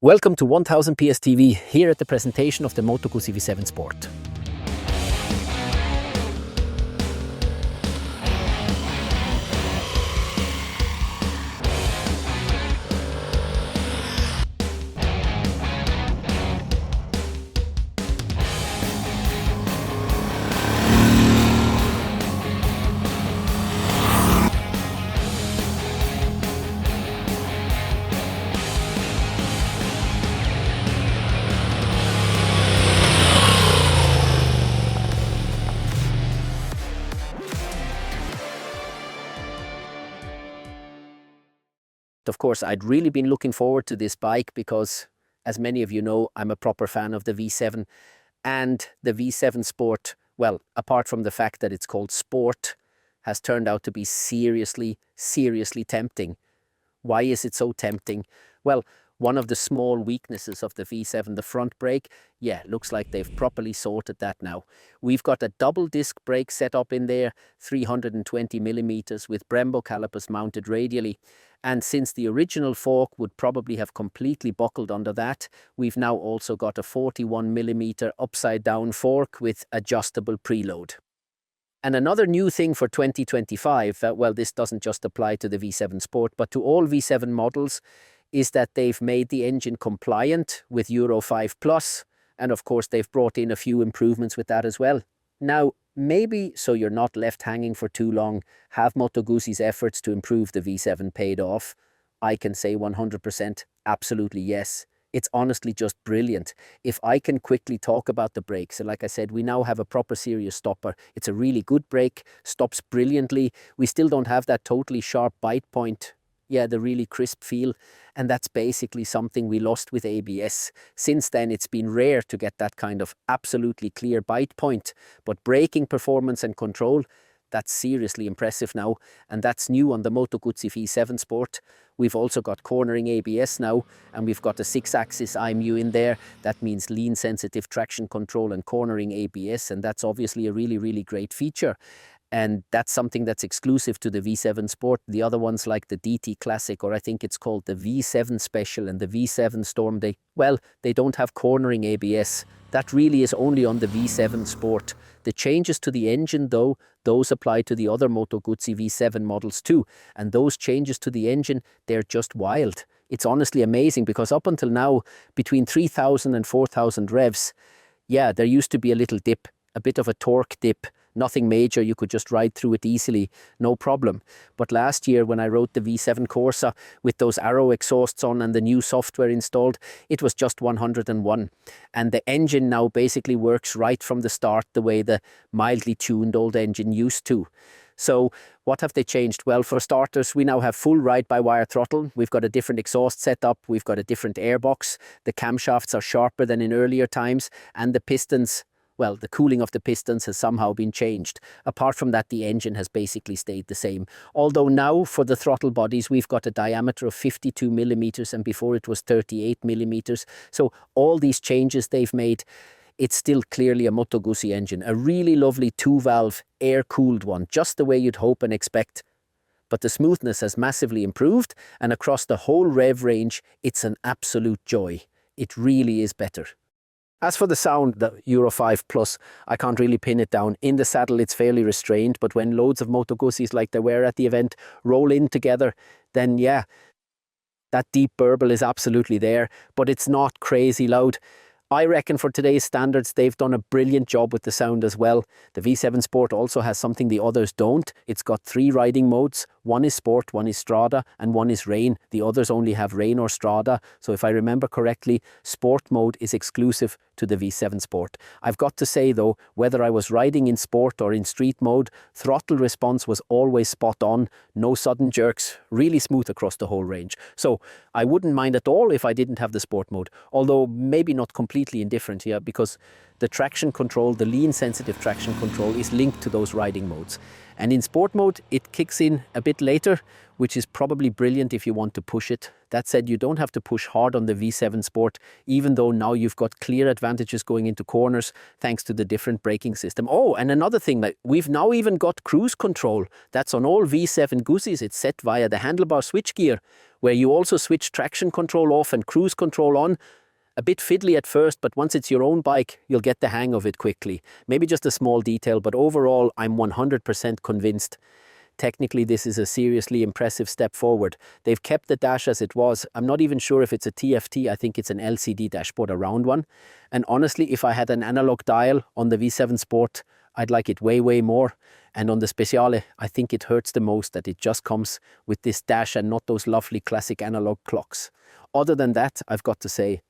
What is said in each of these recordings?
Welcome to 1000 PS TV, here at the presentation of the Moto Guzzi V7 Sport. Of course, I'd really been looking forward to this bike because, as many of you know, I'm a proper fan of the V7 and the V7 Sport. Well, apart from the fact that it's called Sport, has turned out to be seriously tempting. Why is it so tempting? Well, one of the small weaknesses of the V7, the front brake, yeah, looks like they've properly sorted that now. We've got a double disc brake set up in there, 320mm with Brembo calipers mounted radially. And since the original fork would probably have completely buckled under that, we've now also got a 41mm upside down fork with adjustable preload. And another new thing for 2025, well, this doesn't just apply to the V7 Sport, but to all V7 models, is that they've made the engine compliant with Euro 5+, and of course they've brought in a few improvements with that as well. Now, maybe so you're not left hanging for too long, have Moto Guzzi's efforts to improve the V7 paid off? I can say 100% absolutely yes. It's honestly just brilliant. If I can quickly talk about the brakes, and like I said, we now have a proper serious stopper. It's a really good brake, stops brilliantly. We still don't have that totally sharp bite point. Yeah, the really crisp feel, and that's basically something we lost with ABS. Since then, it's been rare to get that kind of absolutely clear bite point, but braking performance and control, that's seriously impressive now, and that's new on the Moto Guzzi V7 Sport. We've also got cornering ABS now, and we've got a 6-axis IMU in there. That means lean sensitive traction control and cornering ABS, and that's obviously a really great feature. And that's something that's exclusive to the V7 Sport. The other ones like the DT Classic, or I think it's called the V7 Special and the V7 Storm, they don't have cornering ABS. That really is only on the V7 Sport. The changes to the engine, though, those apply to the other Moto Guzzi V7 models too. And those changes to the engine, they're just wild. It's honestly amazing because up until now, between 3,000 and 4,000 revs, yeah, there used to be a little dip, a bit of a torque dip. Nothing major, you could just ride through it easily, no problem. But last year when I rode the V7 Corsa with those Arrow exhausts on and the new software installed, it was just 101. And the engine now basically works right from the start the way the mildly tuned old engine used to. So what have they changed? Well, for starters, we now have full ride-by-wire throttle. We've got a different exhaust setup. We've got a different airbox. The camshafts are sharper than in earlier times, and the pistons, well, the cooling of the pistons has somehow been changed. Apart from that, the engine has basically stayed the same. Although now, for the throttle bodies, we've got a diameter of 52mm, and before it was 38mm. So all these changes they've made, it's still clearly a Moto Guzzi engine. A really lovely 2-valve, air-cooled one, just the way you'd hope and expect. But the smoothness has massively improved, and across the whole rev range, it's an absolute joy. It really is better. As for the sound, the Euro 5+, I can't really pin it down. In the saddle, it's fairly restrained, but when loads of Moto Guzzis like there were at the event roll in together, then yeah, that deep burble is absolutely there, but it's not crazy loud. I reckon for today's standards, they've done a brilliant job with the sound as well. The V7 Sport also has something the others don't. It's got 3 riding modes. One is Sport, one is Strada, and one is Rain. The others only have Rain or Strada. So if I remember correctly, Sport mode is exclusive to the V7 Sport. I've got to say though, whether I was riding in Sport or in street mode, throttle response was always spot on. No sudden jerks, really smooth across the whole range. So I wouldn't mind at all if I didn't have the Sport mode, although maybe not completely indifferent here, because the traction control, the lean sensitive traction control, is linked to those riding modes. And in Sport mode, it kicks in a bit later, which is probably brilliant if you want to push it. That said, you don't have to push hard on the V7 Sport, even though now you've got clear advantages going into corners thanks to the different braking system. Oh, and another thing, that we've now even got cruise control. That's on all V7 Guzzis. It's set via the handlebar switchgear, where you also switch traction control off and cruise control on. A bit fiddly at first, but once it's your own bike, you'll get the hang of it quickly. Maybe just a small detail, but overall, I'm 100% convinced. Technically, this is a seriously impressive step forward. They've kept the dash as it was. I'm not even sure if it's a TFT. I think it's an LCD dashboard, a round one. And honestly, if I had an analog dial on the V7 Sport, I'd like it way, way more. And on the Speciale, I think it hurts the most that it just comes with this dash and not those lovely classic analog clocks. Other than that, I've got to say,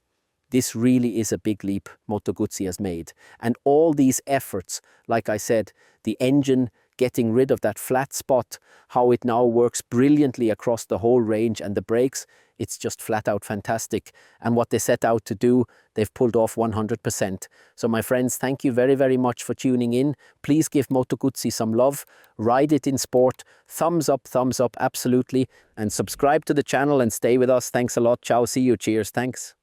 this really is a big leap Moto Guzzi has made. And all these efforts, like I said, the engine, getting rid of that flat spot, how it now works brilliantly across the whole range, and the brakes, it's just flat out fantastic. And what they set out to do, they've pulled off 100%. So my friends, thank you very, very much for tuning in. Please give Moto Guzzi some love. Ride it in sport. Thumbs up, absolutely. And subscribe to the channel and stay with us. Thanks a lot. Ciao, see you. Cheers. Thanks.